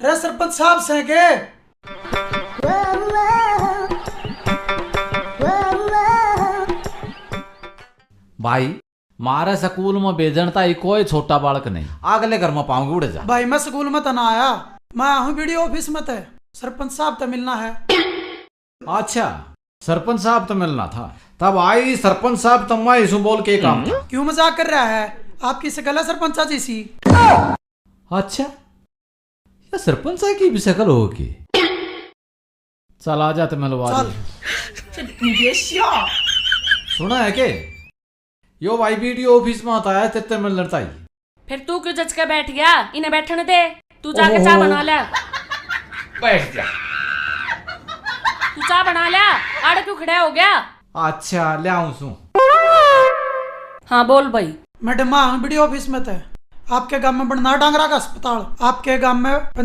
अरे सरपंच साहब से के भाई मारे स्कूल में भेजनता ही कोई छोटा बालक नहीं, अगले घर में पाऊंगी उड़ जा। भाई मैं स्कूल में तो ना आया, मैं हूँ वीडियो ऑफिस में थे, सरपंच साहब तो मिलना है। अच्छा सरपंच साहब तो मिलना था, तब आई सरपंच साहब तम्मा इसु बोल के काम था। क्यों मजाक कर रहा है, आपकी शकल है सरपंचा जैसी। अच्छा ये सरपंच साहब की भी शकल होगी। चल आ जा तो मिलवा दे। सुना है के यो भाई वीडियो ऑफिस में आता है तेरे मिल लड़ता ही। फिर तू क्यों जच के बैठ गया, इन्हें बैठने दे, तू जाके चाय बना ले। बैठ जा। तू चाय बना ले, आड़े क्यों खड़ा हो गया। अच्छा ले आऊं सू। हाँ बोल भाई। मैडम मैं हूँ वीडियो ऑफिस में थे, आपके गांव में बनना है डांगरा का अस्पताल, आपके गांव में